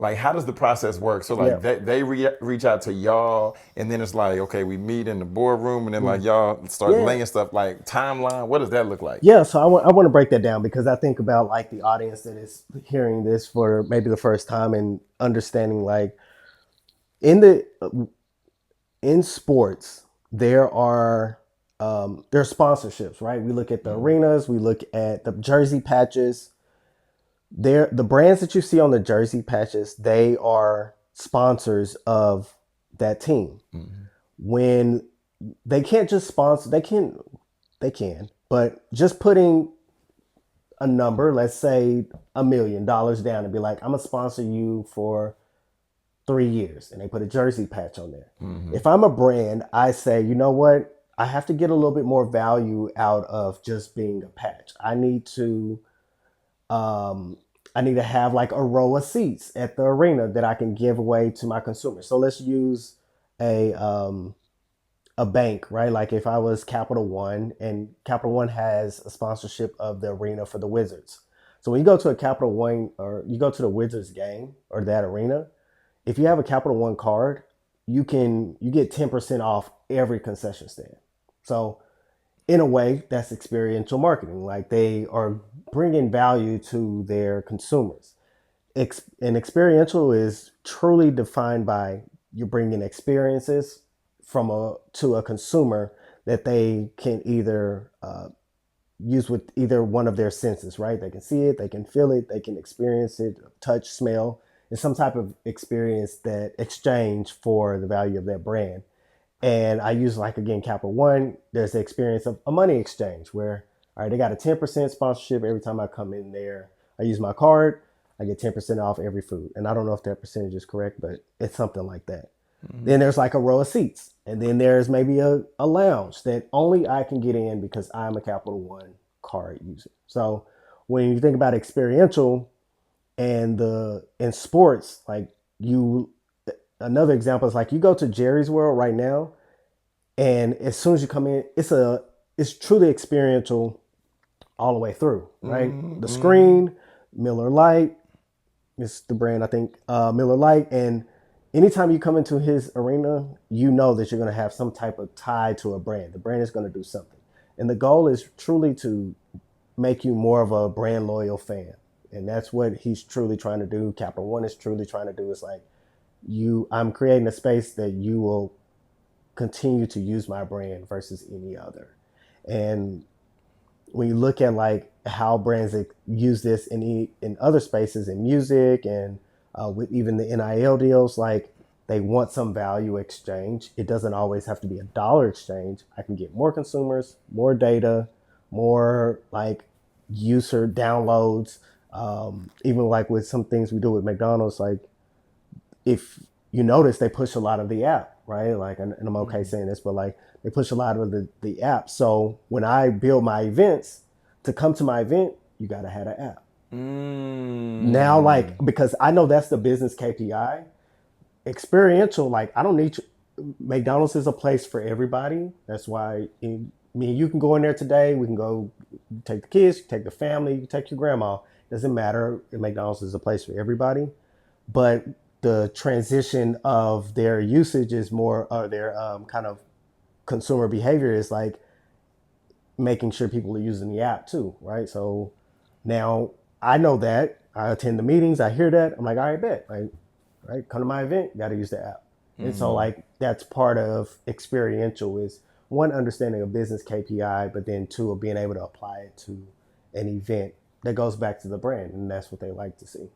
Like, how does the process work? So, Yeah. like, they reach out to y'all, and then it's like, okay, we meet in the boardroom, and then like Mm. y'all start Yeah. laying stuff. Like timeline, what does that look like? Yeah, so I want to break that down because I think about like the audience that is hearing this for maybe the first time and understanding like in the in sports there are sponsorships, right? We look at the Mm-hmm. arenas, we look at the jersey patches. The brands that you see on the jersey patches, they are sponsors of that team. Mm-hmm. When they can't just sponsor, they can, but just putting a number, let's say $1 million down and be like, I'm gonna sponsor you for 3 years, and they put a jersey patch on there. Mm-hmm. If I'm a brand, I say, you know what? I have to get a little bit more value out of just being a patch. Um, I need to have like a row of seats at the arena that I can give away to my consumers. So let's use a um, a bank, right? Like if I was Capital One, and Capital One has a sponsorship of the arena for the Wizards. So when you go to a Capital One or you go to the Wizards game or that arena, if you have a Capital One card, you get 10% off every concession stand. So in a way, that's experiential marketing. Like they are bringing value to their consumers. And experiential is truly defined by you bringing experiences from a to a consumer that they can either use with either one of their senses, right? They can see it, they can feel it, they can experience it, touch, smell. It's some type of experience that exchange for the value of that brand. And I use like again Capital One. There's the experience of a money exchange where all right, they got a 10% sponsorship every time I come in there. I use my card, I get 10% off every food. And I don't know if that percentage is correct, but it's something like that. Mm-hmm. Then there's like a row of seats. And then there's maybe a lounge that only I can get in because I'm a Capital One card user. So when you think about experiential and the in sports, like you another example is like you go to Jerry's World right now, and as soon as you come in, it's truly experiential all the way through, right? The Mm-hmm. screen, Miller Lite, is the brand I think, Miller Lite, and anytime you come into his arena, you know that you're going to have some type of tie to a brand. The brand is going to do something, and the goal is truly to make you more of a brand loyal fan, and that's what he's truly trying to do. Capital One is truly trying to do is like I'm creating a space that you will continue to use my brand versus any other. And when you look at like how brands use this in other spaces in music and with even the NIL deals, like they want some value exchange. It doesn't always have to be a dollar exchange. I can get more consumers, more data, more like user downloads. Even like with some things we do with McDonald's, like if you notice they push a lot of the app, right? Like, and I'm okay saying this, but like they push a lot of the app. So when I build my events, to come to my event, you got to have an app. Now, like, Mm. because I know that's the business KPI, experiential, like, I don't need to, McDonald's is a place for everybody. That's why me and you can go in there today. We can go take the kids, take the family, you take your grandma. Doesn't matter. McDonald's is a place for everybody, but the transition of their usage is more their kind of consumer behavior is like making sure people are using the app too, right? So now I know that I attend the meetings, I hear that, I'm like, all right, bet, like, right, come to my event, got to use the app. And so Mm. like that's part of experiential is one understanding of business KPI, but then two of being able to apply it to an event that goes back to the brand, and that's what they like to see.